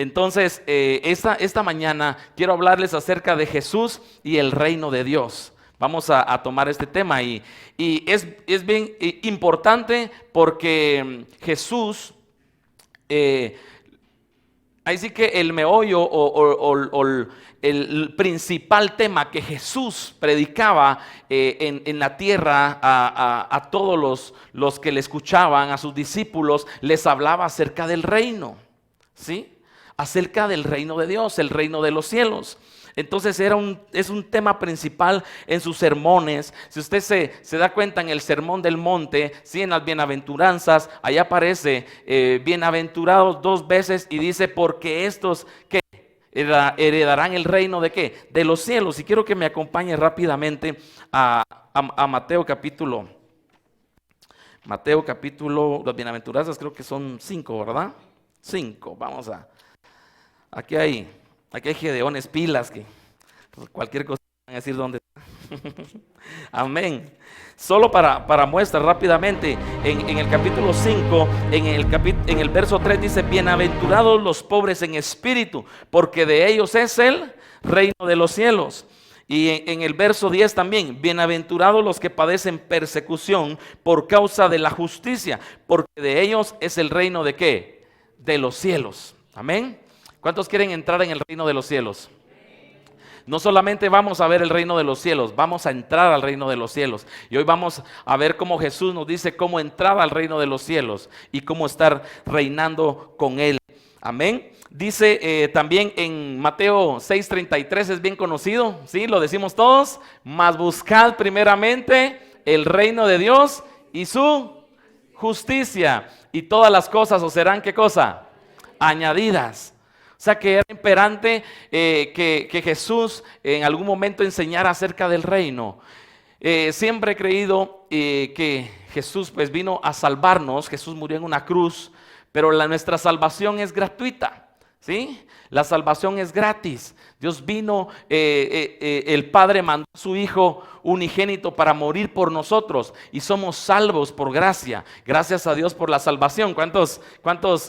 Entonces, esta mañana quiero hablarles acerca de Jesús y el reino de Dios. Vamos a tomar este tema y es bien importante porque Jesús, ahí sí que el meollo o el principal tema que Jesús predicaba en la tierra a todos los que le escuchaban, a sus discípulos, les hablaba acerca del reino, ¿sí? Acerca del reino de Dios, el reino de los cielos. Entonces es un tema principal en sus sermones. Si usted se da cuenta en el sermón del monte, ¿sí? En las bienaventuranzas, ahí aparece bienaventurados 2 veces y dice porque estos que heredarán el reino de ¿qué? De los cielos. Y quiero que me acompañe rápidamente a Mateo capítulo, las bienaventuranzas creo que son 5, ¿verdad? 5, aquí hay Gedeones pilas que cualquier cosa van a decir dónde está. Amén. Solo para muestra rápidamente, en el capítulo 5, en el verso 3 dice, bienaventurados los pobres en espíritu, porque de ellos es el reino de los cielos. Y en el verso 10 también, bienaventurados los que padecen persecución por causa de la justicia, porque de ellos es el reino de ¿qué? De los cielos. Amén. ¿Cuántos quieren entrar en el reino de los cielos? No solamente vamos a ver el reino de los cielos, vamos a entrar al reino de los cielos. Y hoy vamos a ver cómo Jesús nos dice cómo entrar al reino de los cielos y cómo estar reinando con Él. Amén. Dice también en Mateo 6:33, es bien conocido, ¿sí? Lo decimos todos. Mas buscad primeramente el reino de Dios y su justicia. Y todas las cosas os serán, ¿qué cosa? Añadidas. O sea que era imperante que Jesús en algún momento enseñara acerca del reino. Siempre he creído que Jesús pues vino a salvarnos. Jesús murió en una cruz, pero nuestra salvación es gratuita, ¿sí? La salvación es gratis. Dios vino, el Padre mandó a su Hijo unigénito para morir por nosotros y somos salvos por gracia. Gracias a Dios por la salvación. ¿Cuántos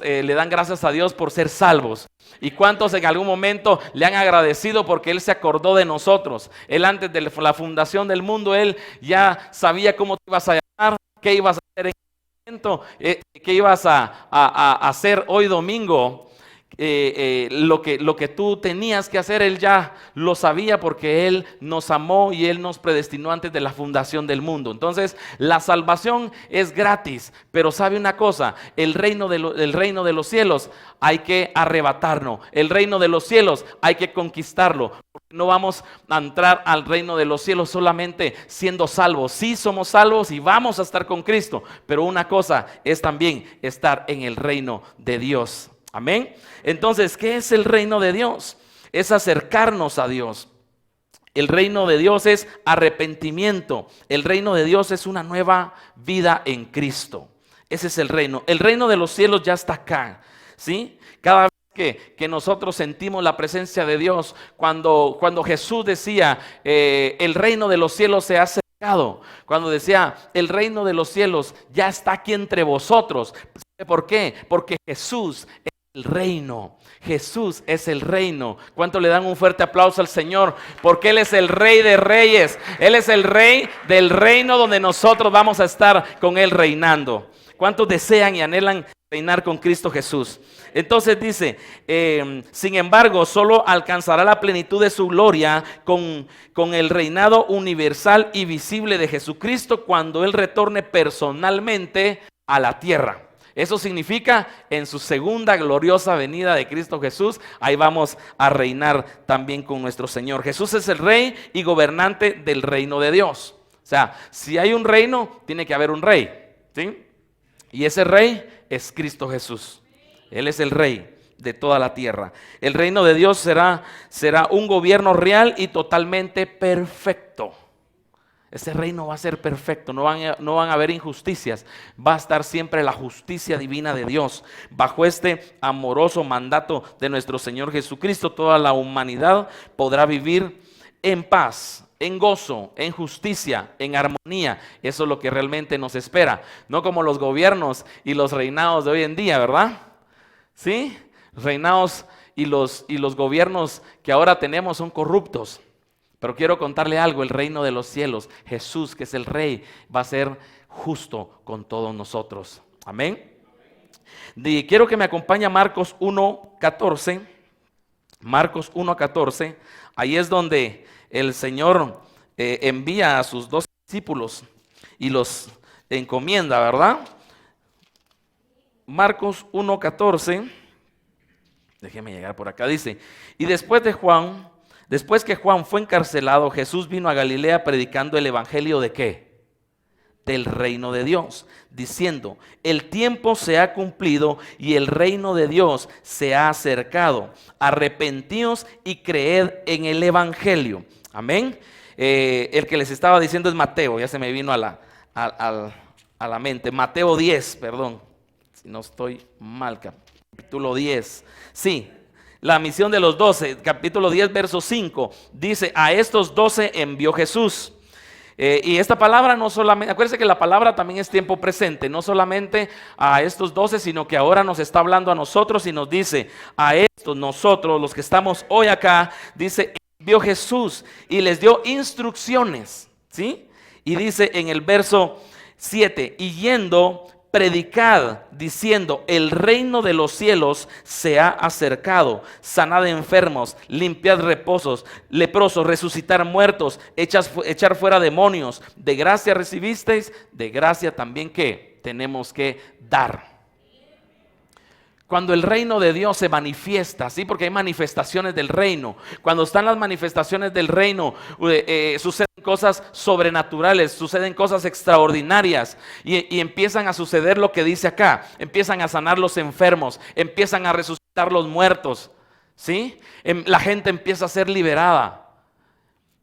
le dan gracias a Dios por ser salvos? ¿Y cuántos en algún momento le han agradecido porque Él se acordó de nosotros? Él antes de la fundación del mundo, Él ya sabía cómo te ibas a llamar, qué ibas a hacer en el momento, qué ibas a hacer hoy domingo. Lo que tú tenías que hacer, Él ya lo sabía porque Él nos amó y Él nos predestinó antes de la fundación del mundo. Entonces la salvación es gratis, pero sabe una cosa, el reino de los cielos hay que arrebatarnos, el reino de los cielos hay que conquistarlo. No vamos a entrar al reino de los cielos solamente siendo salvos. Sí somos salvos y vamos a estar con Cristo, pero una cosa es también estar en el reino de Dios. Amén. Entonces, ¿qué es el reino de Dios? Es acercarnos a Dios. El reino de Dios es arrepentimiento. El reino de Dios es una nueva vida en Cristo. Ese es el reino. El reino de los cielos ya está acá, ¿sí? Cada vez que nosotros sentimos la presencia de Dios, cuando Jesús decía, el reino de los cielos se ha acercado, cuando decía, el reino de los cielos ya está aquí entre vosotros. ¿Por qué? Porque Jesús es el reino. Jesús es el reino. ¿Cuánto le dan un fuerte aplauso al Señor? Porque Él es el Rey de Reyes. Él es el Rey del reino donde nosotros vamos a estar con Él reinando. ¿Cuántos desean y anhelan reinar con Cristo Jesús? Entonces dice, sin embargo, solo alcanzará la plenitud de su gloria con el reinado universal y visible de Jesucristo cuando Él retorne personalmente a la tierra. Eso significa en su segunda gloriosa venida de Cristo Jesús, ahí vamos a reinar también con nuestro Señor. Jesús es el Rey y gobernante del reino de Dios. O sea, si hay un reino, tiene que haber un rey, ¿sí? Y ese rey es Cristo Jesús. Él es el Rey de toda la tierra. El reino de Dios será un gobierno real y totalmente perfecto. Ese reino va a ser perfecto, no van a haber injusticias, va a estar siempre la justicia divina de Dios. Bajo este amoroso mandato de nuestro Señor Jesucristo, toda la humanidad podrá vivir en paz, en gozo, en justicia, en armonía. Eso es lo que realmente nos espera, no como los gobiernos y los reinados de hoy en día, ¿verdad? ¿Sí? Reinados y los gobiernos que ahora tenemos son corruptos. Pero quiero contarle algo, el reino de los cielos, Jesús, que es el Rey, va a ser justo con todos nosotros. Amén. Y quiero que me acompañe a Marcos 1:14. Marcos 1:14. Ahí es donde el Señor envía a sus 12 discípulos y los encomienda, ¿verdad? Marcos 1:14. Déjeme llegar por acá. Dice: y después que Juan fue encarcelado, Jesús vino a Galilea predicando el evangelio ¿de qué? Del reino de Dios, diciendo: el tiempo se ha cumplido y el reino de Dios se ha acercado. Arrepentíos y creed en el evangelio. Amén. El que les estaba diciendo es Mateo, ya se me vino a la mente. Mateo 10, perdón, si no estoy mal, capítulo 10. Sí, la misión de los 12, capítulo 10, verso 5, dice: a estos 12 envió Jesús. Y esta palabra no solamente, acuérdense que la palabra también es tiempo presente, no solamente a estos 12, sino que ahora nos está hablando a nosotros y nos dice: a estos, nosotros, los que estamos hoy acá, dice, envió Jesús y les dio instrucciones, ¿sí? Y dice en el verso 7, y yendo, predicad diciendo: el reino de los cielos se ha acercado, sanad enfermos, limpiad leprosos, resucitar muertos, echar fuera demonios. De gracia recibisteis, de gracia también que tenemos que dar. Cuando el reino de Dios se manifiesta, ¿sí? Porque hay manifestaciones del reino. Cuando están las manifestaciones del reino, suceden cosas sobrenaturales, suceden cosas extraordinarias y empiezan a suceder lo que dice acá. Empiezan a sanar los enfermos, empiezan a resucitar los muertos, ¿sí? La gente empieza a ser liberada.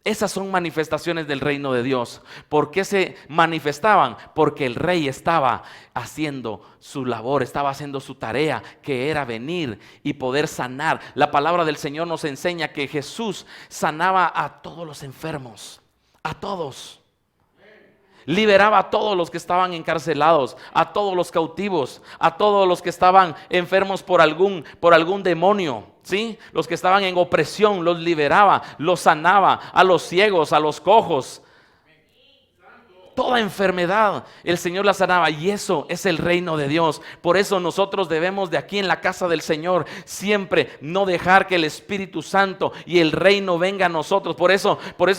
Esas son manifestaciones del reino de Dios. ¿Por qué se manifestaban? Porque el rey estaba haciendo su labor, estaba haciendo su tarea, que era venir y poder sanar. La palabra del Señor nos enseña que Jesús sanaba a todos los enfermos, a todos. Liberaba a todos los que estaban encarcelados, a todos los cautivos, a todos los que estaban enfermos por algún demonio, ¿sí? Los que estaban en opresión, los liberaba, los sanaba, a los ciegos, a los cojos. Toda enfermedad el Señor la sanaba, y eso es el reino de Dios. Por eso nosotros debemos de aquí en la casa del Señor siempre no dejar que el Espíritu Santo y el reino venga a nosotros. Por eso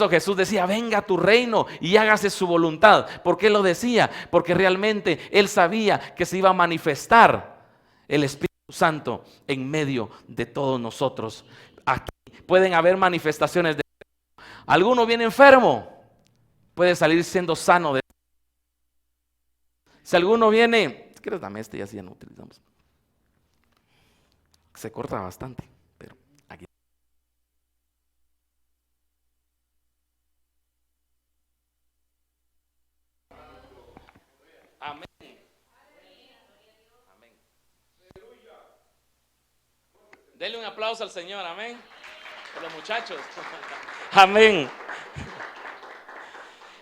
Jesús decía: venga tu reino y hágase su voluntad. ¿Por qué lo decía? Porque realmente Él sabía que se iba a manifestar el Espíritu Santo en medio de todos nosotros. Aquí pueden haber manifestaciones de... Alguno viene enfermo, puede salir siendo sano. Si alguno viene, si quieres dame este y así ya no utilizamos. Se corta bastante, pero aquí. Amén. Amén. Denle un aplauso al Señor, amén. Por los muchachos. Amén.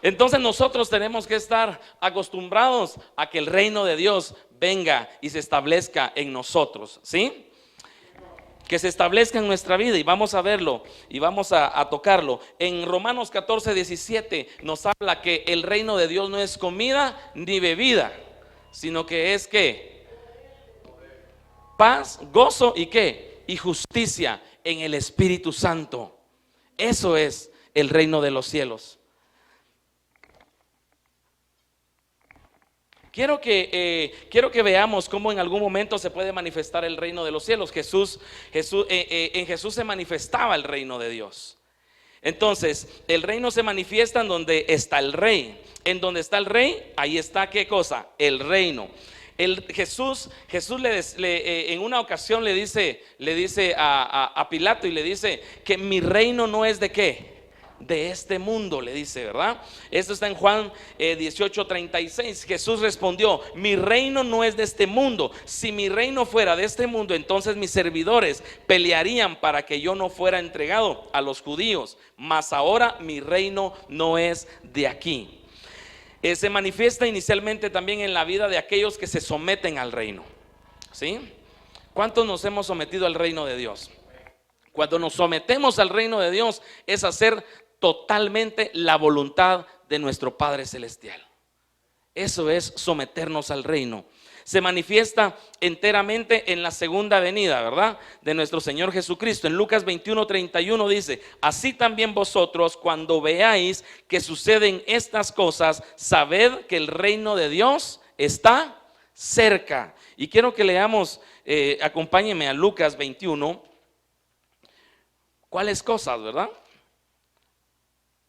Entonces nosotros tenemos que estar acostumbrados a que el reino de Dios venga y se establezca en nosotros, ¿sí? Que se establezca en nuestra vida, y vamos a verlo y vamos a tocarlo. En Romanos 14:17 nos habla que el reino de Dios no es comida ni bebida, sino que es ¿qué? Paz, gozo y ¿qué? Y justicia en el Espíritu Santo. Eso es el reino de los cielos. Quiero que veamos cómo en algún momento se puede manifestar el reino de los cielos. En Jesús se manifestaba el reino de Dios. Entonces, el reino se manifiesta en donde está el rey. En donde está el rey, ahí está ¿qué cosa? El reino. Jesús en una ocasión le dice a Pilato, y le dice que mi reino no es de ¿qué? De este mundo, le dice, ¿verdad? Esto está en Juan 18:36. Jesús respondió: mi reino no es de este mundo. Si mi reino fuera de este mundo, entonces mis servidores pelearían para que yo no fuera entregado a los judíos. Mas ahora mi reino no es de aquí. Se manifiesta inicialmente también en la vida de aquellos que se someten al reino, ¿sí? ¿Cuántos nos hemos sometido al reino de Dios? Cuando nos sometemos al reino de Dios es hacer totalmente la voluntad de nuestro Padre Celestial. Eso es someternos al reino. Se manifiesta enteramente en la segunda venida, ¿verdad?, de nuestro Señor Jesucristo. En Lucas 21:31 dice: así también vosotros, cuando veáis que suceden estas cosas, sabed que el reino de Dios está cerca. Y quiero que leamos, acompáñenme a Lucas 21. ¿Cuáles cosas, verdad?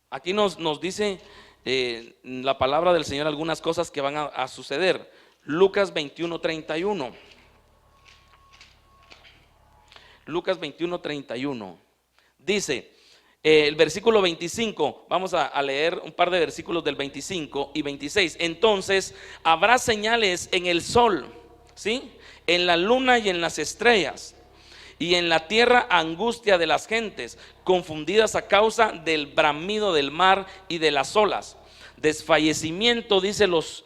Aquí nos dice la palabra del Señor algunas cosas que van a suceder. Lucas 21:31. Lucas 21:31. Dice, el versículo 25, vamos a leer un par de versículos del 25 y 26. Entonces habrá señales en el sol, ¿sí?, en la luna y en las estrellas, y en la tierra angustia de las gentes, confundidas a causa del bramido del mar y de las olas. Desfallecimiento, dice, los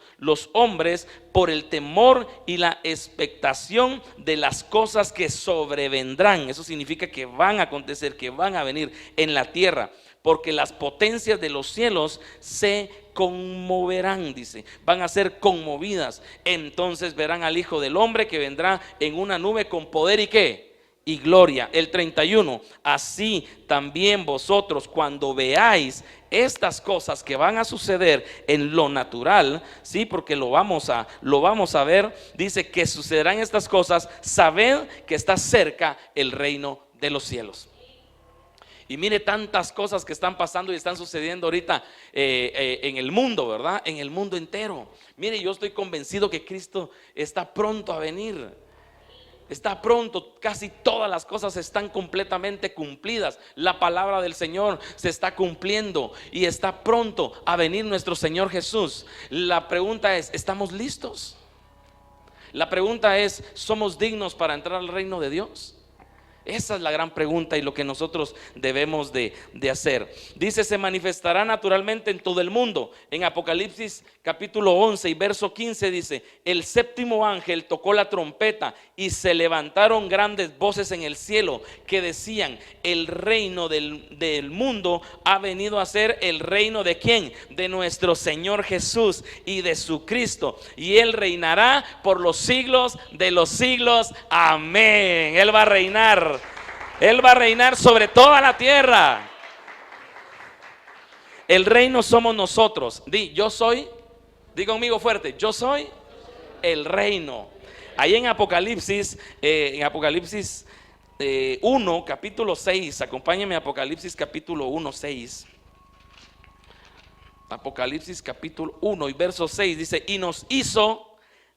hombres por el temor y la expectación de las cosas que sobrevendrán. Eso significa que van a acontecer, que van a venir en la tierra, porque las potencias de los cielos se conmoverán, dice, van a ser conmovidas. Entonces verán al Hijo del Hombre que vendrá en una nube con poder y ¿qué? Y gloria. El 31, así también vosotros, cuando veáis estas cosas que van a suceder en lo natural, sí, porque lo vamos a ver, dice que sucederán estas cosas, sabed que está cerca el reino de los cielos. Y mire tantas cosas que están pasando y están sucediendo ahorita en el mundo, ¿verdad? En el mundo entero. Mire, yo estoy convencido que Cristo está pronto a venir. Está pronto, casi todas las cosas están completamente cumplidas. La palabra del Señor se está cumpliendo y está pronto a venir nuestro Señor Jesús. La pregunta es, ¿estamos listos? La pregunta es, ¿somos dignos para entrar al reino de Dios? Esa es la gran pregunta y lo que nosotros debemos de hacer. Dice, se manifestará naturalmente en todo el mundo. En Apocalipsis capítulo 11 y verso 15 dice, el séptimo ángel tocó la trompeta y se levantaron grandes voces en el cielo que decían, el reino del mundo ha venido a ser el reino de ¿quién? De nuestro Señor Jesús y de su Cristo, y Él reinará por los siglos de los siglos. Amén. Él va a reinar. Él va a reinar sobre toda la tierra. El reino somos nosotros. Yo soy, di conmigo fuerte, yo soy el reino. Ahí en Apocalipsis 1, capítulo 6, acompáñenme a Apocalipsis capítulo 1, 6. Apocalipsis capítulo 1 y verso 6 dice, y nos hizo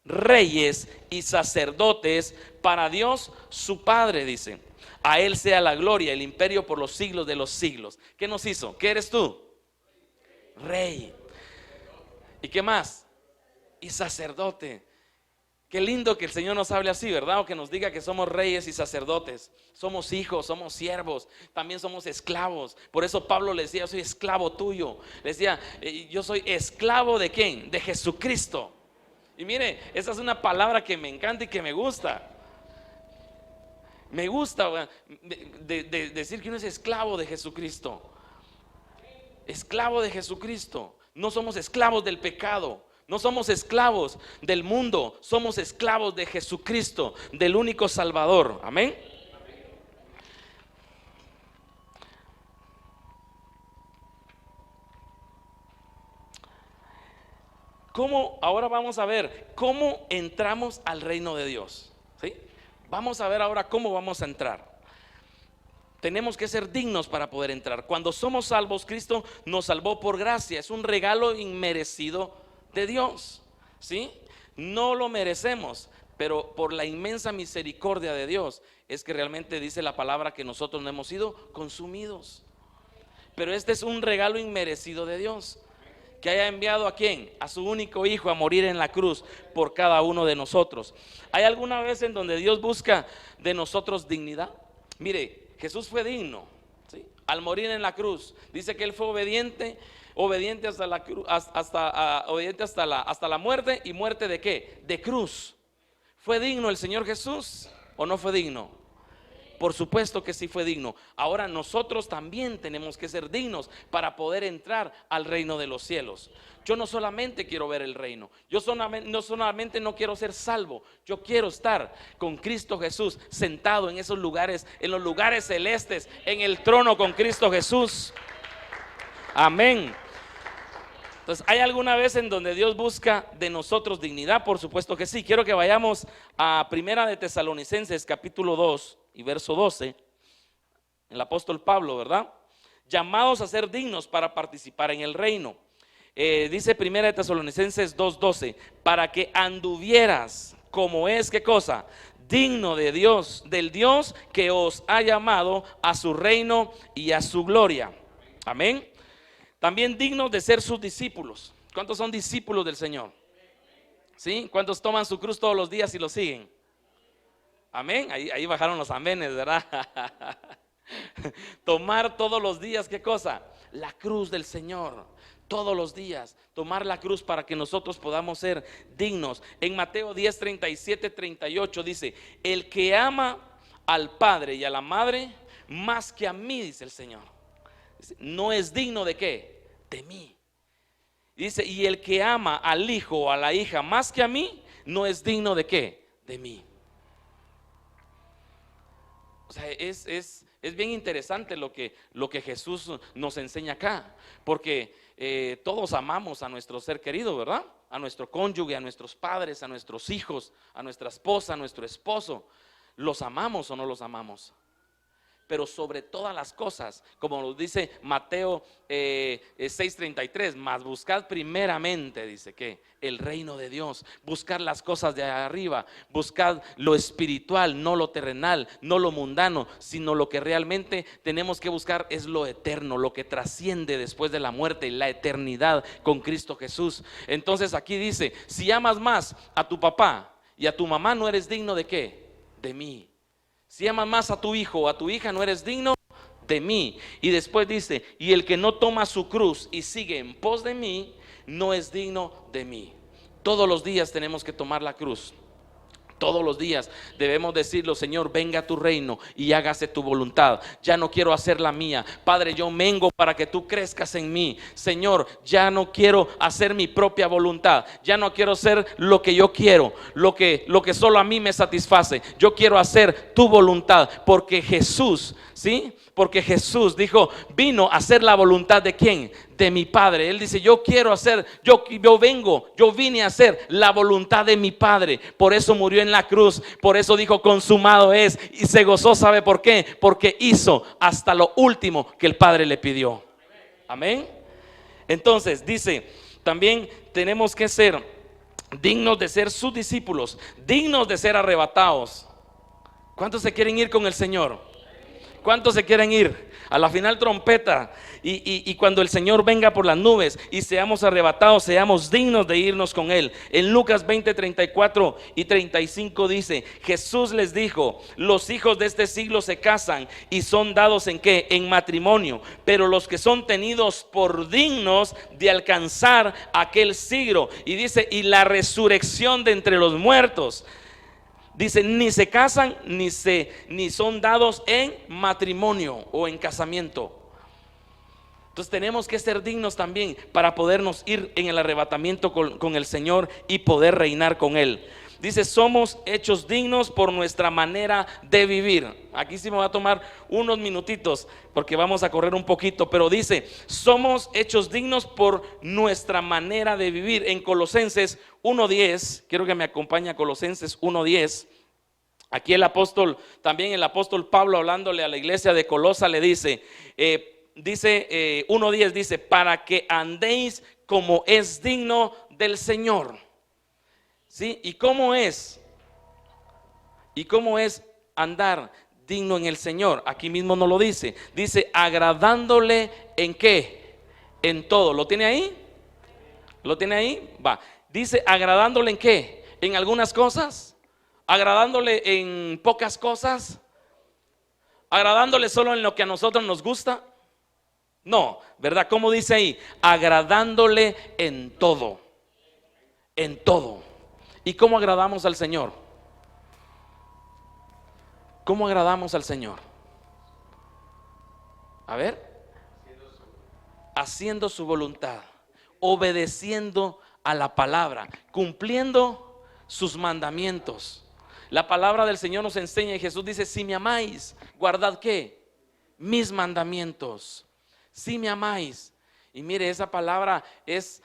reyes y sacerdotes para Dios su Padre, dice. A Él sea la gloria, el imperio por los siglos de los siglos. ¿Qué nos hizo? ¿Qué eres tú? Rey. ¿Y qué más? Y sacerdote. Qué lindo que el Señor nos hable así, ¿verdad? O que nos diga que somos reyes y sacerdotes. Somos hijos, somos siervos, también somos esclavos. Por eso Pablo le decía, yo soy esclavo tuyo. Le decía, yo soy esclavo ¿de quién? De Jesucristo. Y mire, esa es una palabra que me encanta y que me gusta. Me gusta de decir que uno es esclavo de Jesucristo. Esclavo de Jesucristo. No somos esclavos del pecado. No somos esclavos del mundo. Somos esclavos de Jesucristo, del único Salvador. Amén. Ahora vamos a ver cómo entramos al reino de Dios. ¿Sí? Vamos a ver ahora cómo vamos a entrar. Tenemos que ser dignos para poder entrar. Cuando somos salvos, Cristo nos salvó por gracia. Es un regalo inmerecido de Dios. ¿Sí? No lo merecemos, pero por la inmensa misericordia de Dios es que realmente dice la palabra que nosotros no hemos sido consumidos. Pero este es un regalo inmerecido de Dios, que haya enviado ¿a quién? A su único hijo a morir en la cruz por cada uno de nosotros. ¿Hay alguna vez en donde Dios busca de nosotros dignidad? Mire, Jesús fue digno, ¿sí? Al morir en la cruz. Dice que Él fue obediente hasta la cruz, obediente hasta la muerte. ¿Y muerte de qué? De cruz. ¿Fue digno el Señor Jesús o no fue digno? Por supuesto que sí fue digno. Ahora nosotros también tenemos que ser dignos para poder entrar al reino de los cielos. Yo no solamente quiero ver el reino, no solamente no quiero ser salvo, yo quiero estar con Cristo Jesús sentado en esos lugares, en los lugares celestes, en el trono con Cristo Jesús. Amén. Entonces, ¿hay alguna vez en donde Dios busca de nosotros dignidad? Por supuesto que sí. Quiero que vayamos a Primera de Tesalonicenses capítulo 2 y verso 12. El apóstol Pablo, ¿verdad? Llamados a ser dignos para participar en el reino. Dice Primera de Tesalonicenses 2:12, para que anduvieras como es, ¿qué cosa? Digno de Dios, del Dios que os ha llamado a su reino y a su gloria. Amén. También dignos de ser sus discípulos. ¿Cuántos son discípulos del Señor? ¿Sí? ¿Cuántos toman su cruz todos los días y lo siguen? Amén. Ahí bajaron los amenes, ¿verdad? Tomar todos los días, ¿qué cosa? La cruz del Señor. Todos los días, tomar la cruz para que nosotros podamos ser dignos. En Mateo 10, 37, 38 dice: el que ama al padre y a la madre más que a mí, dice el Señor, no es digno de ¿qué? De mí. Dice, y el que ama al hijo o a la hija más que a mí, no es digno de ¿qué? De mí. O sea, es bien interesante lo que Jesús nos enseña acá, porque todos amamos a nuestro ser querido, ¿verdad? A nuestro cónyuge, a nuestros padres, a nuestros hijos, a nuestra esposa, a nuestro esposo. ¿Los amamos o no los amamos? Pero sobre todas las cosas, como lo dice Mateo 6:33, mas buscad primeramente, dice que el reino de Dios, buscar las cosas de arriba, buscad lo espiritual, no lo terrenal, no lo mundano, sino lo que realmente tenemos que buscar es lo eterno, lo que trasciende después de la muerte, la eternidad con Cristo Jesús. Entonces aquí dice, si amas más a tu papá y a tu mamá, no eres digno de ¿qué? De mí. Si amas más a tu hijo o a tu hija, no eres digno de mí. Y después dice, y el que no toma su cruz y sigue en pos de mí, no es digno de mí. Todos los días tenemos que tomar la cruz. Todos los días debemos decirlo: Señor, venga a tu reino y hágase tu voluntad. Ya no quiero hacer la mía. Padre, yo mengo para que tú crezcas en mí. Señor, ya no quiero hacer mi propia voluntad. Ya no quiero hacer lo que yo quiero, lo que solo a mí me satisface. Yo quiero hacer tu voluntad, porque Jesús, ¿sí? Porque Jesús dijo, vino a hacer la voluntad de ¿quién? De mi Padre. Él dice, yo quiero hacer, yo vine a hacer la voluntad de mi Padre. Por eso murió en la cruz, por eso dijo, consumado es. Y se gozó, ¿sabe por qué? Porque hizo hasta lo último que el Padre le pidió. Amén. Entonces dice, también tenemos que ser dignos de ser sus discípulos, dignos de ser arrebatados. ¿Cuántos se quieren ir con el Señor? ¿Cuántos se quieren ir a la final trompeta? Y cuando el Señor venga por las nubes y seamos arrebatados, seamos dignos de irnos con Él. En Lucas 20, 34 y 35 dice, Jesús les dijo, los hijos de este siglo se casan y son dados ¿en qué? En matrimonio. Pero los que son tenidos por dignos de alcanzar aquel siglo. Y dice, y la resurrección de entre los muertos. Dice, ni se casan ni son dados en matrimonio o en casamiento. Entonces tenemos que ser dignos también para podernos ir en el arrebatamiento con el Señor y poder reinar con Él. Dice, somos hechos dignos por nuestra manera de vivir. Aquí sí me va a tomar unos minutitos porque vamos a correr un poquito, pero dice, somos hechos dignos por nuestra manera de vivir. En Colosenses 1:10, quiero que me acompañe a Colosenses 1:10. Aquí el apóstol Pablo, hablándole a la iglesia de Colosa, le dice, 1:10 dice, para que andéis como es digno del Señor. ¿Sí? ¿Y cómo es andar digno en el Señor? Aquí mismo no lo dice. Dice, agradándole ¿en qué? En todo. ¿Lo tiene ahí? ¿Lo tiene ahí? Va. Dice, agradándole ¿en qué? En algunas cosas. Agradándole en pocas cosas. Agradándole solo en lo que a nosotros nos gusta. No, ¿verdad? ¿Cómo dice ahí? Agradándole en todo. En todo. ¿Y cómo agradamos al Señor? ¿Cómo agradamos al Señor? A ver, haciendo su voluntad, obedeciendo a la palabra, cumpliendo sus mandamientos. La palabra del Señor nos enseña y Jesús dice: si me amáis, guardad ¿qué? Mis mandamientos. Si me amáis. Y mire, esa palabra es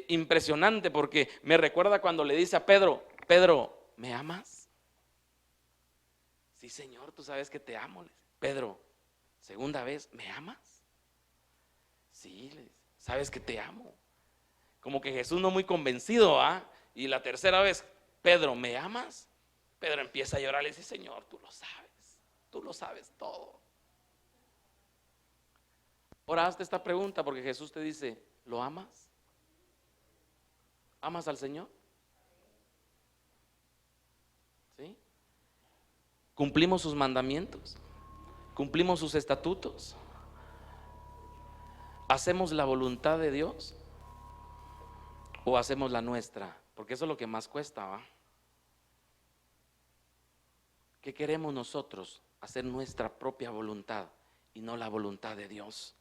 impresionante, porque me recuerda cuando le dice a Pedro: Pedro, ¿me amas? Sí, Señor, tú sabes que te amo. Pedro, segunda vez, ¿me amas? Sí, sabes que te amo. Como que Jesús no muy convencido, ¿ah? Y la tercera vez: Pedro, ¿me amas? Pedro empieza a llorar y le dice: Señor, tú lo sabes todo. Ahora hazte esta pregunta, porque Jesús te dice: ¿lo amas? ¿Amas al Señor? ¿Sí? ¿Cumplimos sus mandamientos? ¿Cumplimos sus estatutos? ¿Hacemos la voluntad de Dios o hacemos la nuestra? Porque eso es lo que más cuesta, ¿va? ¿Qué queremos nosotros? Hacer nuestra propia voluntad y no la voluntad de Dios.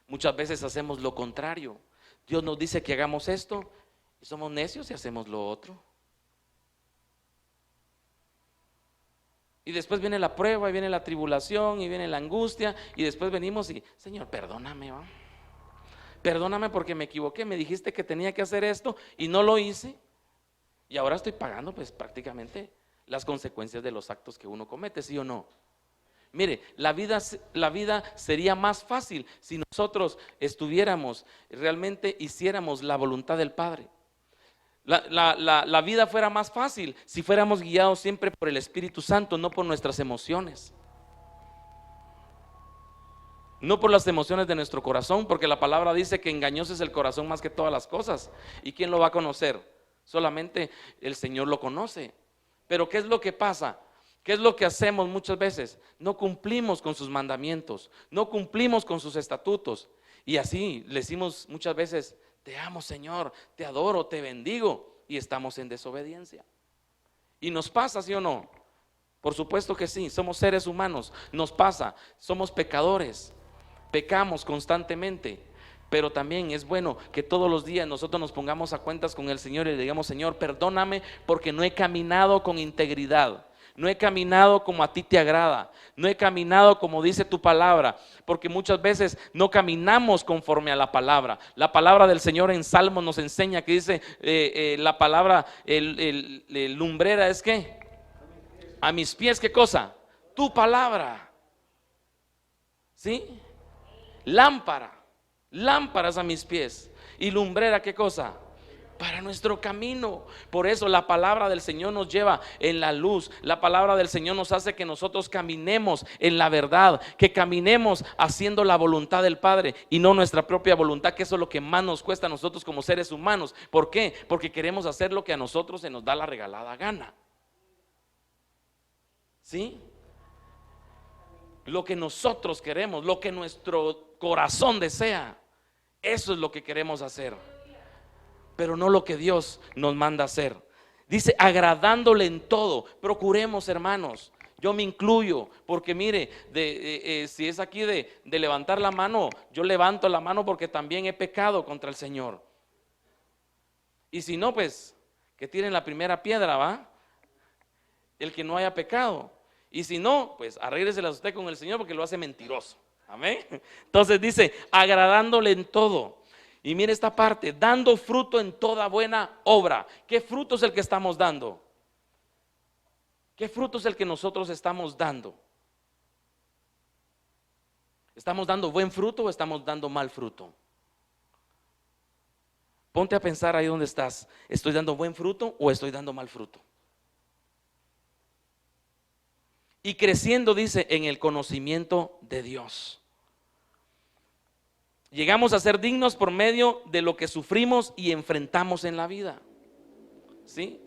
Muchas veces hacemos lo contrario. Dios nos dice que hagamos esto y somos necios y hacemos lo otro. Y después viene la prueba, y viene la tribulación, y viene la angustia, y después venimos y: Señor, perdóname, ¿va? Perdóname porque me equivoqué, me dijiste que tenía que hacer esto y no lo hice, y ahora estoy pagando pues prácticamente las consecuencias de los actos que uno comete, ¿sí o no? Mire, la vida sería más fácil si nosotros estuviéramos, realmente hiciéramos la voluntad del Padre. La vida fuera más fácil si fuéramos guiados siempre por el Espíritu Santo, no por nuestras emociones, no por las emociones de nuestro corazón, porque la palabra dice que engañoso es el corazón más que todas las cosas. ¿Y quién lo va a conocer? Solamente el Señor lo conoce. Pero ¿qué es lo que pasa? ¿Qué es lo que hacemos muchas veces? No cumplimos con sus mandamientos, no cumplimos con sus estatutos, y así le decimos muchas veces: te amo, Señor, te adoro, te bendigo, y estamos en desobediencia. ¿Y nos pasa, sí o no? Por supuesto que sí, somos seres humanos, nos pasa, somos pecadores, pecamos constantemente. Pero también es bueno que todos los días nosotros nos pongamos a cuentas con el Señor y le digamos: Señor, perdóname porque no he caminado con integridad, no he caminado como a ti te agrada, no he caminado como dice tu palabra, porque muchas veces no caminamos conforme a la palabra. La palabra del Señor en Salmos nos enseña que dice la palabra, el lumbrera es ¿qué? A mis pies, ¿qué cosa? Tu palabra. ¿Sí? Lámparas a mis pies y lumbrera, ¿qué cosa? Para nuestro camino. Por eso la palabra del Señor nos lleva en la luz. La palabra del Señor nos hace que nosotros caminemos en la verdad, que caminemos haciendo la voluntad del Padre y no nuestra propia voluntad, que eso es lo que más nos cuesta a nosotros como seres humanos. ¿Por qué? Porque queremos hacer lo que a nosotros se nos da la regalada gana. ¿Sí? Lo que nosotros queremos, lo que nuestro corazón desea, eso es lo que queremos hacer, pero no lo que Dios nos manda hacer. Dice: agradándole en todo. Procuremos, hermanos, yo me incluyo, porque mire, si es aquí de levantar la mano, yo levanto la mano porque también he pecado contra el Señor. Y si no, pues que tiren la primera piedra, ¿va? El que no haya pecado. Y si no, pues arréglesela usted con el Señor, porque lo hace mentiroso. Amén. Entonces dice: agradándole en todo. Y mire esta parte: dando fruto en toda buena obra. ¿Qué fruto es el que estamos dando? ¿Qué fruto es el que nosotros estamos dando? ¿Estamos dando buen fruto o estamos dando mal fruto? Ponte a pensar ahí donde estás. ¿Estoy dando buen fruto o estoy dando mal fruto? Y creciendo, dice, en el conocimiento de Dios. Llegamos a ser dignos por medio de lo que sufrimos y enfrentamos en la vida. ¿Sí?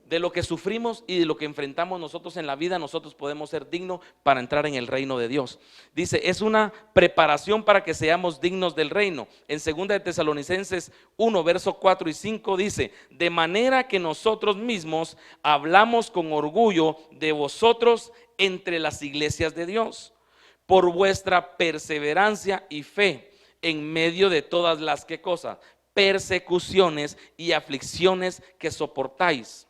de lo que sufrimos y de lo que enfrentamos nosotros en la vida, nosotros podemos ser dignos para entrar en el reino de Dios. Dice, es una preparación para que seamos dignos del reino. En 2 de Tesalonicenses 1, verso 4 y 5 dice, de manera que nosotros mismos hablamos con orgullo de vosotros entre las iglesias de Dios, por vuestra perseverancia y fe en medio de todas las ¿qué cosas? Persecuciones y aflicciones que soportáis.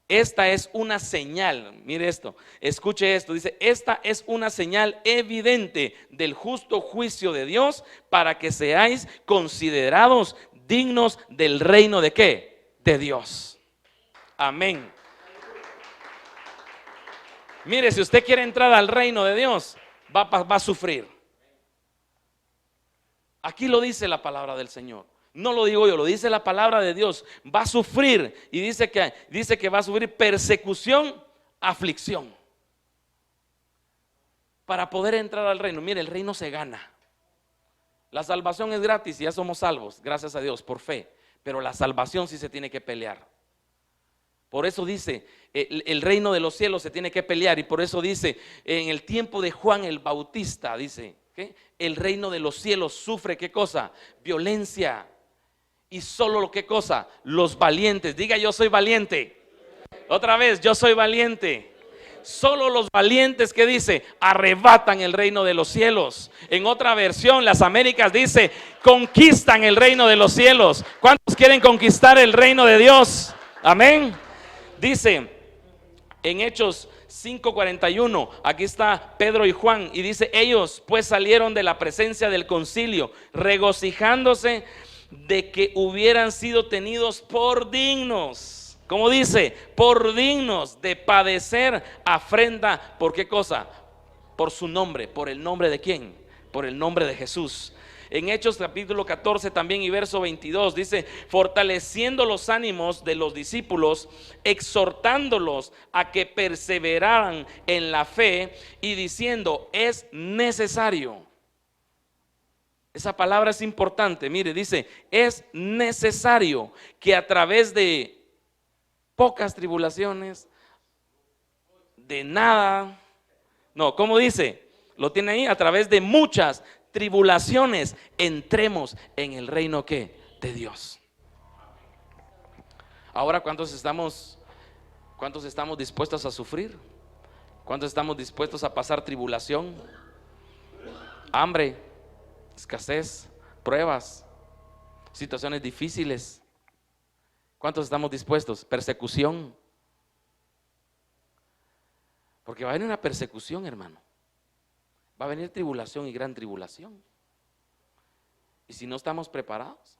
Esta es una señal, mire esto, escuche esto, dice, esta es una señal evidente del justo juicio de Dios para que seáis considerados dignos del reino de ¿qué? De Dios. Amén. Mire, si usted quiere entrar al reino de Dios, va a sufrir. Aquí lo dice la palabra del Señor. No lo digo yo, lo dice la palabra de Dios. Va a sufrir y dice que va a sufrir persecución, aflicción. Para poder entrar al reino. Mire, el reino se gana. La salvación es gratis y ya somos salvos, gracias a Dios, por fe. Pero la salvación sí se tiene que pelear. Por eso dice, el reino de los cielos se tiene que pelear. Y por eso dice, en el tiempo de Juan el Bautista, dice, ¿qué? El reino de los cielos sufre ¿qué cosa? Violencia. Y solo lo que cosa, los valientes. Diga, yo soy valiente. Otra vez, yo soy valiente. Solo los valientes, que dice, arrebatan el reino de los cielos. En otra versión, las Américas dice, conquistan el reino de los cielos. ¿Cuántos quieren conquistar el reino de Dios? Amén. Dice en Hechos 5:41, aquí está Pedro y Juan, y dice, ellos pues salieron de la presencia del concilio, regocijándose de que hubieran sido tenidos por dignos, como dice, por dignos de padecer afrenta. ¿Por qué cosa? Por su nombre. ¿Por el nombre de quién? Por el nombre de Jesús. En Hechos capítulo 14 también y verso 22 dice, fortaleciendo los ánimos de los discípulos, exhortándolos a que perseveraran en la fe y diciendo, es necesario. Esa palabra es importante. Mire, dice, es necesario que a través de pocas tribulaciones, de nada, no, ¿cómo dice? Lo tiene ahí, a través de muchas tribulaciones, entremos en el reino ¿qué? De Dios. Ahora, ¿cuántos estamos dispuestos a sufrir? ¿Cuántos estamos dispuestos a pasar tribulación? Hambre, escasez, pruebas, situaciones difíciles. ¿Cuántos estamos dispuestos? Persecución. Porque va a venir una persecución, hermano. Va a venir tribulación y gran tribulación. Y si no estamos preparados,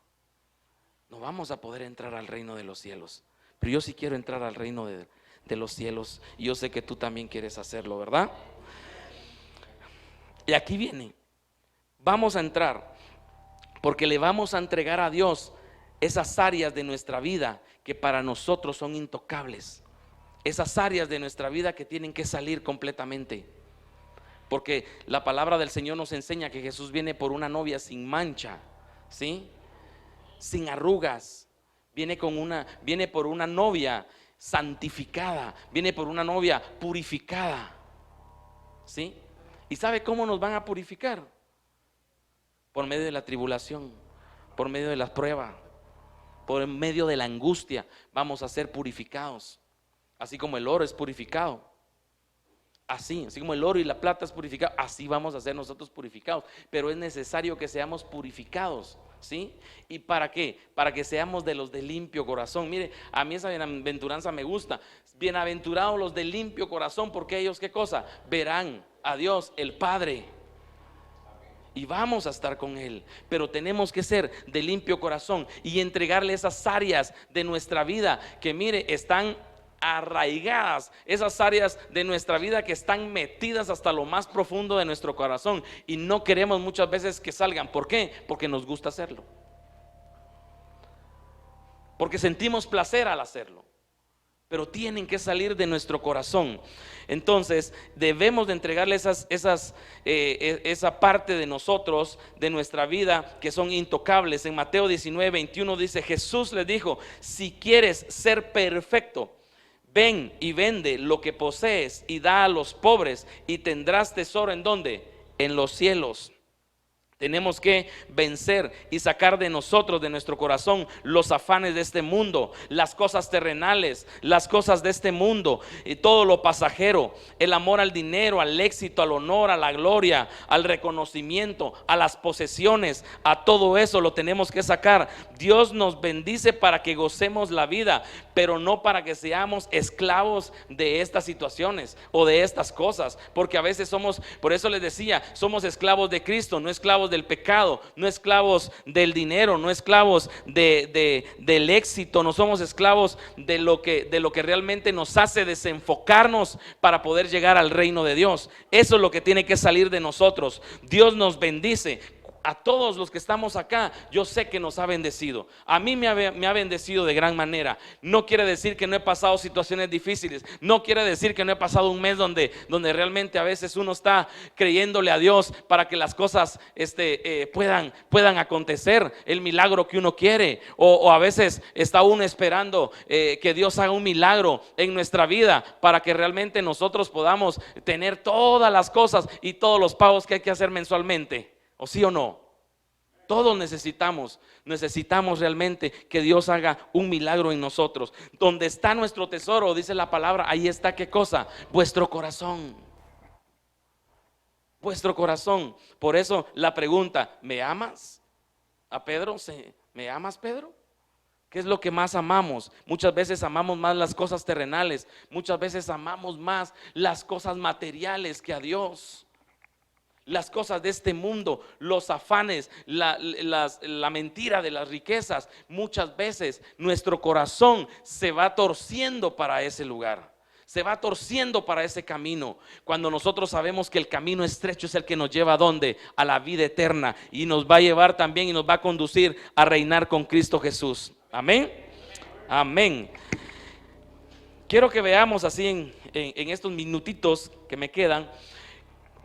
no vamos a poder entrar al reino de los cielos. Pero yo sí quiero entrar al reino de los cielos. Y yo sé que tú también quieres hacerlo, ¿verdad? Y aquí viene. Vamos a entrar porque le vamos a entregar a Dios esas áreas de nuestra vida que para nosotros son intocables. Esas áreas de nuestra vida que tienen que salir completamente. Porque la palabra del Señor nos enseña que Jesús viene por una novia sin mancha, ¿sí? Sin arrugas. Viene por una novia santificada. Viene por una novia purificada, ¿sí? ¿Y sabe cómo nos van a purificar? Por medio de la tribulación, por medio de la prueba, por medio de la angustia, vamos a ser purificados. Así como el oro es purificado. Así como el oro y la plata es purificado, así vamos a ser nosotros purificados. Pero es necesario que seamos purificados, ¿sí? ¿Y para qué? Para que seamos de los de limpio corazón. Mire, a mí esa bienaventuranza me gusta. Bienaventurados los de limpio corazón, porque ellos, ¿qué cosa? Verán a Dios el Padre. Y vamos a estar con Él. Pero tenemos que ser de limpio corazón y entregarle esas áreas de nuestra vida que, mire, están arraigadas, esas áreas de nuestra vida que están metidas hasta lo más profundo de nuestro corazón y no queremos muchas veces que salgan. ¿Por qué? Porque nos gusta hacerlo, porque sentimos placer al hacerlo, pero tienen que salir de nuestro corazón. Entonces debemos de entregarle esa parte de nosotros, de nuestra vida, que son intocables. En Mateo 19:21 dice, Jesús les dijo, si quieres ser perfecto, ven y vende lo que posees y da a los pobres y tendrás tesoro ¿en dónde? En los cielos. Tenemos que vencer y sacar de nosotros, de nuestro corazón, los afanes de este mundo, las cosas terrenales, las cosas de este mundo y todo lo pasajero, el amor al dinero, al éxito, al honor, a la gloria, al reconocimiento, a las posesiones, a todo eso lo tenemos que sacar. Dios nos bendice para que gocemos la vida, pero no para que seamos esclavos de estas situaciones o de estas cosas, porque a veces somos, por eso les decía, somos esclavos de Cristo, no esclavos del pecado, no esclavos del dinero, no esclavos del éxito, no somos esclavos de lo que realmente nos hace desenfocarnos para poder llegar al reino de Dios. Eso es lo que tiene que salir de nosotros. Dios nos bendice. A todos los que estamos acá, yo sé que nos ha bendecido. A mí me ha bendecido de gran manera. No quiere decir que no he pasado situaciones difíciles. No quiere decir que no he pasado un mes donde realmente a veces uno está creyéndole a Dios para que las cosas puedan acontecer, el milagro que uno quiere. O a veces está uno esperando que Dios haga un milagro en nuestra vida para que realmente nosotros podamos tener todas las cosas y todos los pagos que hay que hacer mensualmente. ¿O sí o no? Todos necesitamos realmente que Dios haga un milagro en nosotros. Donde está nuestro tesoro, dice la palabra, ahí está ¿qué cosa? Vuestro corazón. Vuestro corazón. Por eso la pregunta, ¿me amas? A Pedro, ¿me amas, Pedro? ¿Qué es lo que más amamos? Muchas veces amamos más las cosas terrenales. Muchas veces amamos más las cosas materiales que a Dios. Las cosas de este mundo, los afanes, la mentira de las riquezas. Muchas veces nuestro corazón se va torciendo para ese lugar, se va torciendo para ese camino, cuando nosotros sabemos que el camino estrecho es el que nos lleva ¿a dónde? A la vida eterna, y nos va a llevar también y nos va a conducir a reinar con Cristo Jesús. Amén. Amén. Quiero que veamos así en estos minutitos que me quedan,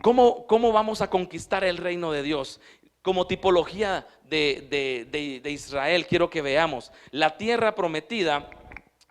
¿cómo vamos a conquistar el reino de Dios? Como tipología de Israel, quiero que veamos. La tierra prometida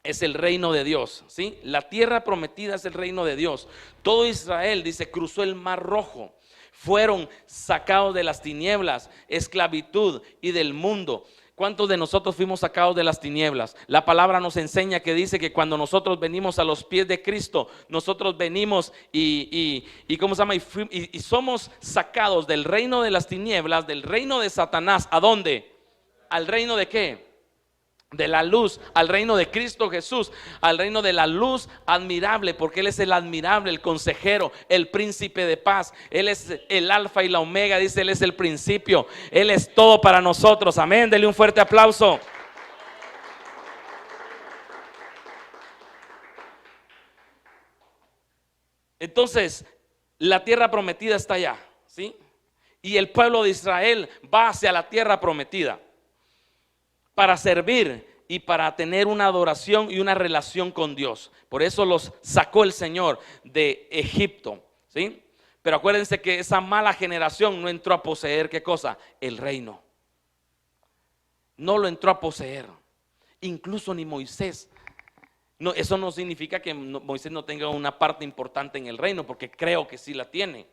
es el reino de Dios, ¿sí? La tierra prometida es el reino de Dios. Todo Israel, dice, cruzó el mar rojo. Fueron sacados de las tinieblas, esclavitud y del mundo. ¿Cuántos de nosotros fuimos sacados de las tinieblas? La palabra nos enseña que dice que cuando nosotros venimos a los pies de Cristo, nosotros venimos y ¿cómo se llama? Y somos sacados del reino de las tinieblas, del reino de Satanás. ¿A dónde? ¿Al reino de qué? De la luz, al reino de Cristo Jesús, al reino de la luz admirable, porque Él es el admirable, el consejero, el príncipe de paz. Él es el alfa y la omega, dice, Él es el principio, Él es todo para nosotros. Amén, denle un fuerte aplauso. Entonces, la tierra prometida está allá, ¿sí? Y el pueblo de Israel va hacia la tierra prometida para servir y para tener una adoración y una relación con Dios. Por eso los sacó el Señor de Egipto, ¿sí? Pero acuérdense que esa mala generación no entró a poseer, ¿qué cosa? El reino. No lo entró a poseer. Incluso ni Moisés. No, eso no significa que Moisés no tenga una parte importante en el reino, porque creo que sí la tiene.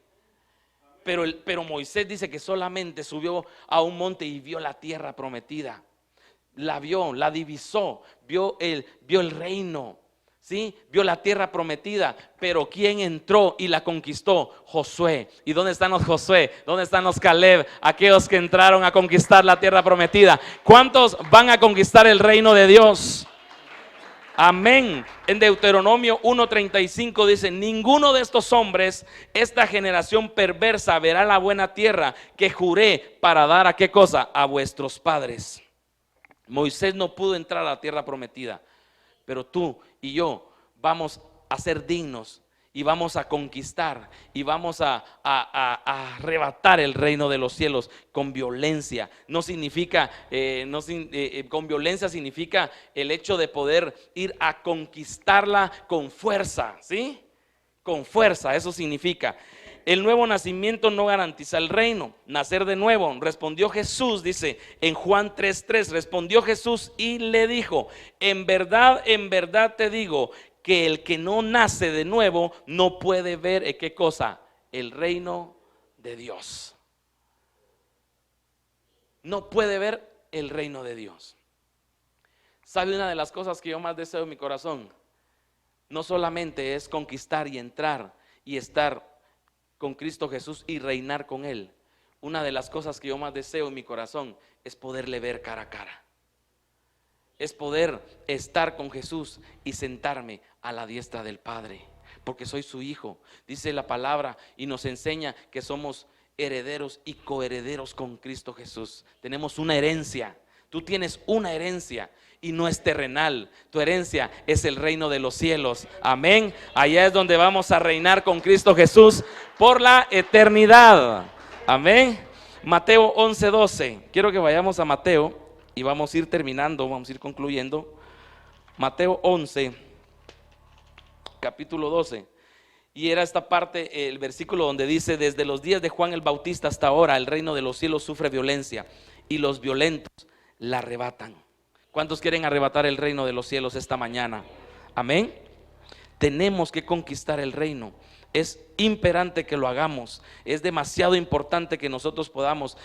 Pero Moisés dice que solamente subió a un monte y vio la tierra prometida. La vio, la divisó, vio el reino, ¿sí? Vio la tierra prometida. Pero ¿quién entró y la conquistó? Josué. ¿Y dónde están los Josué? ¿Dónde están los Caleb? Aquellos que entraron a conquistar la tierra prometida. ¿Cuántos van a conquistar el reino de Dios? Amén. En Deuteronomio 1:35 dice: ninguno de estos hombres, esta generación perversa, verá la buena tierra que juré para dar ¿a qué cosa? A vuestros padres. Moisés no pudo entrar a la tierra prometida, pero tú y yo vamos a ser dignos y vamos a conquistar y vamos a arrebatar el reino de los cielos con violencia. No significa, con violencia significa el hecho de poder ir a conquistarla con fuerza, ¿sí? Con fuerza, eso significa. El nuevo nacimiento no garantiza el reino. Nacer de nuevo, respondió Jesús, dice en Juan 3:3, respondió Jesús y le dijo: en verdad te digo que el que no nace de nuevo no puede ver, ¿qué cosa? El reino de Dios. No puede ver el reino de Dios. ¿Sabe una de las cosas que yo más deseo en mi corazón? No solamente es conquistar y entrar y estar con Cristo Jesús y reinar con Él. Una de las cosas que yo más deseo en mi corazón es poderle ver cara a cara. Es poder estar con Jesús y sentarme a la diestra del Padre, porque soy su hijo. Dice la palabra y nos enseña que somos herederos y coherederos con Cristo Jesús. Tenemos una herencia. Tú tienes una herencia y no es terrenal. Tu herencia es el reino de los cielos. Amén. Allá es donde vamos a reinar con Cristo Jesús por la eternidad. Amén. Mateo 11:12. Quiero que vayamos a Mateo y vamos a ir terminando, vamos a ir concluyendo. Mateo 11, capítulo 12. Y era esta parte, el versículo donde dice: desde los días de Juan el Bautista hasta ahora el reino de los cielos sufre violencia y los violentos la arrebatan. ¿Cuántos quieren arrebatar el reino de los cielos esta mañana? Amén. Tenemos que conquistar el reino. Es imperante que lo hagamos. Es demasiado importante que nosotros podamos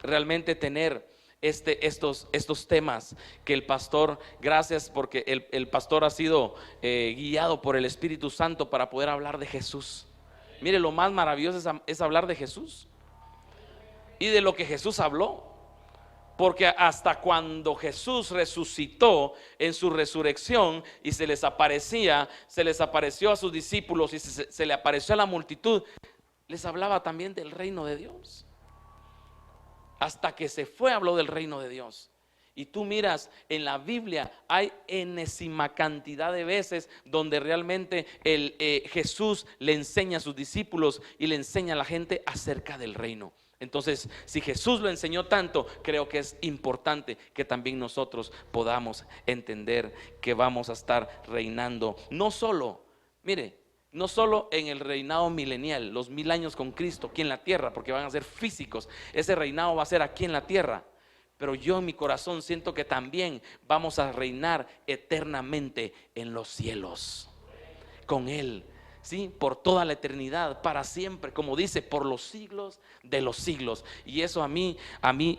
realmente tener estos temas que el pastor, gracias porque el pastor ha sido guiado por el Espíritu Santo para poder hablar de Jesús. Mire, lo más maravilloso es hablar de Jesús y de lo que Jesús habló. Porque hasta cuando Jesús resucitó en su resurrección y se les apareció a sus discípulos y se le apareció a la multitud, les hablaba también del reino de Dios. Hasta que se fue habló del reino de Dios. Y tú miras en la Biblia, hay enésima cantidad de veces donde realmente Jesús le enseña a sus discípulos y le enseña a la gente acerca del reino. Entonces, si Jesús lo enseñó tanto, creo que es importante que también nosotros podamos entender que vamos a estar reinando. No solo, mire, no solo en el reinado milenial, los 1000 años con Cristo aquí en la tierra, porque van a ser físicos. Ese reinado va a ser aquí en la tierra. Pero yo en mi corazón siento que también vamos a reinar eternamente en los cielos con Él. ¿Sí? Por toda la eternidad, para siempre, como dice, por los siglos de los siglos. Y eso a mí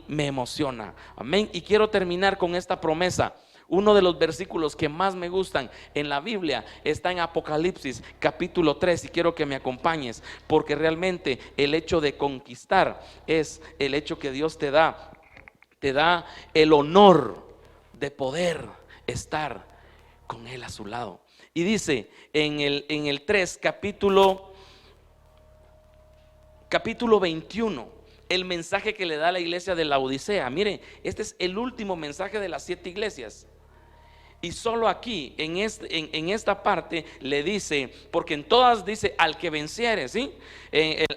me emociona. Amén. Y quiero terminar con esta promesa. Uno de los versículos que más me gustan en la Biblia está en Apocalipsis capítulo 3 y quiero que me acompañes, porque realmente el hecho de conquistar es el hecho que Dios te da el honor de poder estar con Él a su lado. Y dice en el 3, capítulo 21, el mensaje que le da a la iglesia de Laodicea. Mire, este es el último mensaje de las 7 iglesias. Y solo aquí, en esta parte, le dice, porque en todas dice al que venciere, ¿sí?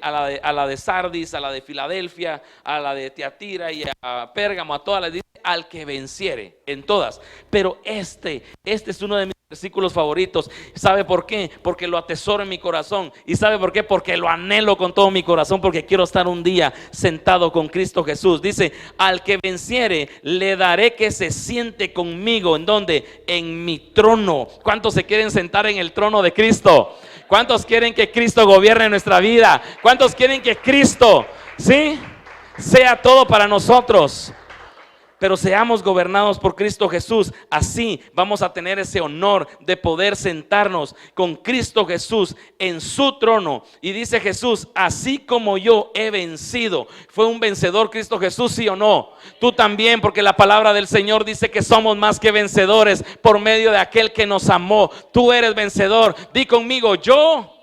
A la de Sardis, a la de Filadelfia, a la de Tiatira y a Pérgamo, a todas les dice al que venciere, en todas. Pero este es uno de mis versículos favoritos. ¿Sabe por qué? Porque lo atesoro en mi corazón. ¿Y sabe por qué? Porque lo anhelo con todo mi corazón, porque quiero estar un día sentado con Cristo Jesús. Dice, al que venciere le daré que se siente conmigo. ¿En dónde? En mi trono. ¿Cuántos se quieren sentar en el trono de Cristo? ¿Cuántos quieren que Cristo gobierne nuestra vida? ¿Cuántos quieren que Cristo, sí, sea todo para nosotros? Pero seamos gobernados por Cristo Jesús. Así vamos a tener ese honor de poder sentarnos con Cristo Jesús en su trono. Y dice Jesús, así como yo he vencido. ¿Fue un vencedor Cristo Jesús, sí o no? Tú también, porque la palabra del Señor dice que somos más que vencedores por medio de aquel que nos amó. Tú eres vencedor. Di conmigo, yo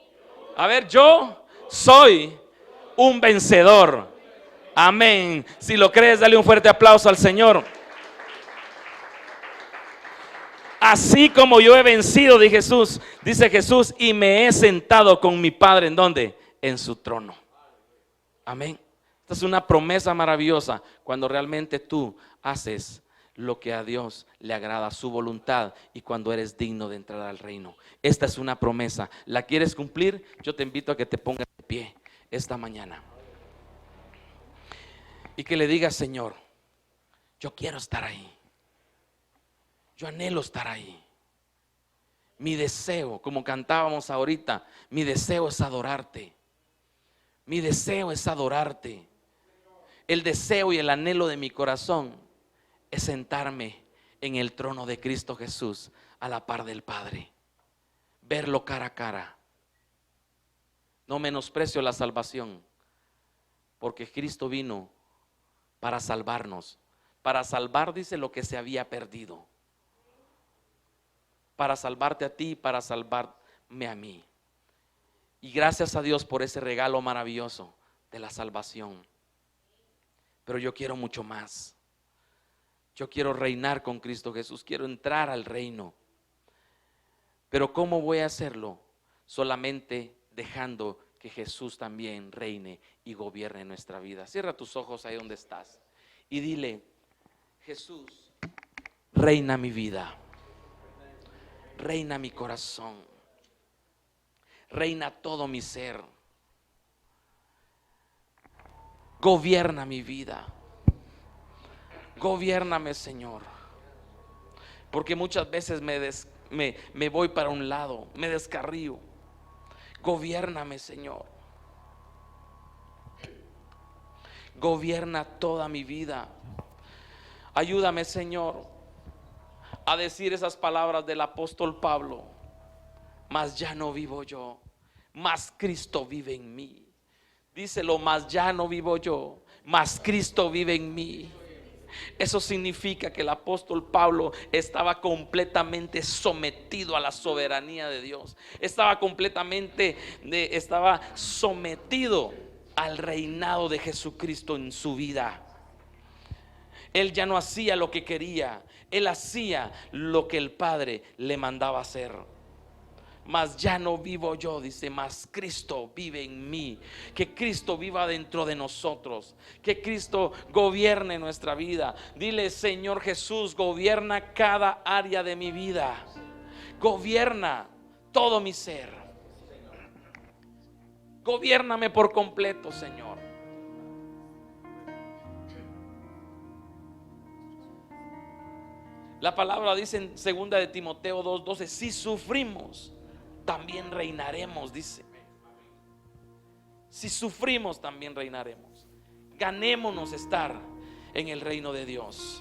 soy un vencedor. Amén. Si lo crees, dale un fuerte aplauso al Señor. Así como yo he vencido, dice Jesús, y me he sentado con mi Padre. ¿En dónde? En su trono. Amén. Esta es una promesa maravillosa cuando realmente tú haces lo que a Dios le agrada, su voluntad, y cuando eres digno de entrar al reino. Esta es una promesa. ¿La quieres cumplir? Yo te invito a que te pongas de pie esta mañana y que le digas, Señor, yo quiero estar ahí. Yo anhelo estar ahí. Mi deseo, como cantábamos ahorita, mi deseo es adorarte. Mi deseo es adorarte. El deseo y el anhelo de mi corazón es sentarme en el trono de Cristo Jesús a la par del Padre, verlo cara a cara. No menosprecio la salvación, porque Cristo vino para salvarnos, para salvar, dice, lo que se había perdido, para salvarte a ti y para salvarme a mí. Y gracias a Dios por ese regalo maravilloso de la salvación. Pero yo quiero mucho más. Yo quiero reinar con Cristo Jesús, quiero entrar al reino. Pero ¿cómo voy a hacerlo? Solamente dejando que Jesús también reine y gobierne nuestra vida. Cierra tus ojos ahí donde estás y dile: Jesús, reina mi vida, reina mi corazón, reina todo mi ser, gobierna mi vida, gobiérname, Señor. Porque muchas veces me voy para un lado, me descarrío. Gobiérname, Señor. Gobierna toda mi vida. Ayúdame, Señor, a decir esas palabras del apóstol Pablo: mas ya no vivo yo, mas Cristo vive en mí. Díselo: mas ya no vivo yo, mas Cristo vive en mí. Eso significa que el apóstol Pablo estaba completamente sometido a la soberanía de Dios. Estaba sometido al reinado de Jesucristo en su vida. Él ya no hacía lo que quería, él hacía lo que el Padre le mandaba hacer. Mas ya no vivo yo, dice, mas Cristo vive en mí. Que Cristo viva dentro de nosotros, que Cristo gobierne nuestra vida. Dile: Señor Jesús, gobierna cada área de mi vida, gobierna todo mi ser, gobiérname por completo, Señor. La palabra dice en 2 de Timoteo 2:12: si sufrimos, también reinaremos, dice. Si sufrimos, también reinaremos. Ganémonos estar en el reino de Dios.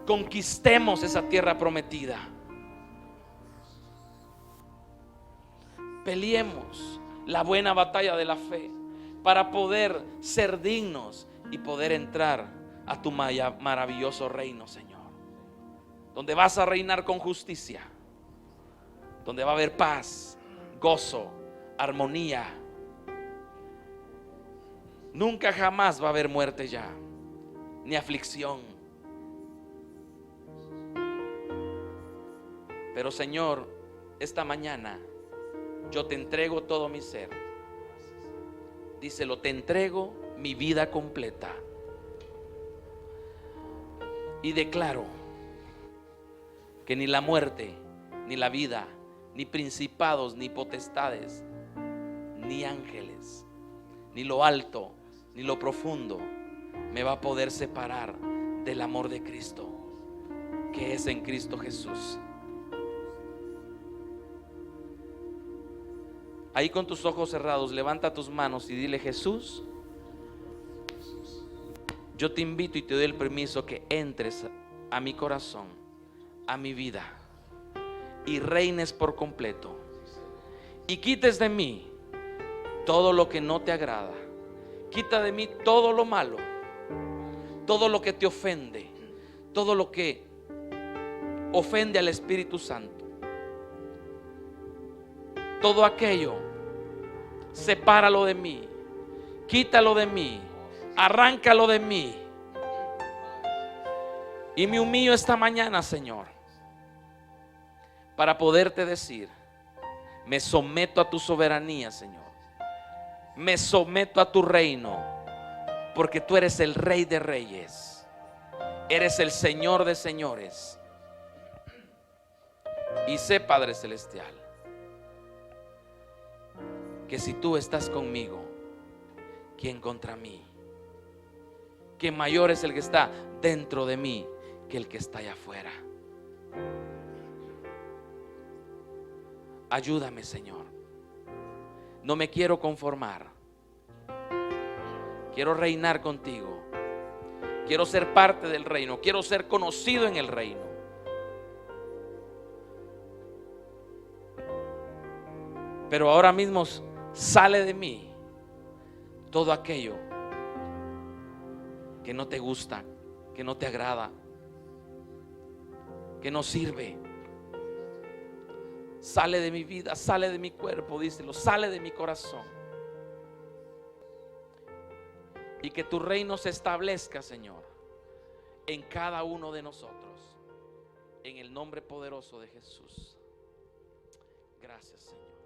Conquistemos esa tierra prometida. Peleemos la buena batalla de la fe para poder ser dignos y poder entrar a tu maravilloso reino, Señor, donde vas a reinar con justicia, donde va a haber paz, gozo, armonía. Nunca jamás va a haber muerte ya, ni aflicción. Pero, Señor, esta mañana yo te entrego todo mi ser. Díselo: te entrego mi vida completa. Y declaro que ni la muerte, ni la vida, ni principados, ni potestades, ni ángeles, ni lo alto, ni lo profundo me va a poder separar del amor de Cristo, que es en Cristo Jesús. Ahí con tus ojos cerrados, levanta tus manos y dile: Jesús, yo te invito y te doy el permiso que entres a mi corazón, a mi vida, y reines por completo, y quites de mí todo lo que no te agrada. Quita de mí todo lo malo, todo lo que te ofende, todo lo que ofende al Espíritu Santo. Todo aquello, sepáralo de mí, quítalo de mí, arráncalo de mí. Y me humillo esta mañana, Señor, para poderte decir: me someto a tu soberanía, Señor. Me someto a tu reino, porque tú eres el Rey de Reyes, eres el Señor de Señores. Y sé, Padre Celestial, que si tú estás conmigo, ¿quién contra mí? Que mayor es el que está dentro de mí que el que está allá afuera. Ayúdame, Señor. No me quiero conformar. Quiero reinar contigo. Quiero ser parte del reino. Quiero ser conocido en el reino. Pero ahora mismo sale de mí todo aquello que no te gusta, que no te agrada, que no sirve. Sale de mi vida, sale de mi cuerpo, díselo, sale de mi corazón. Y que tu reino se establezca, Señor, en cada uno de nosotros. En el nombre poderoso de Jesús. Gracias, Señor.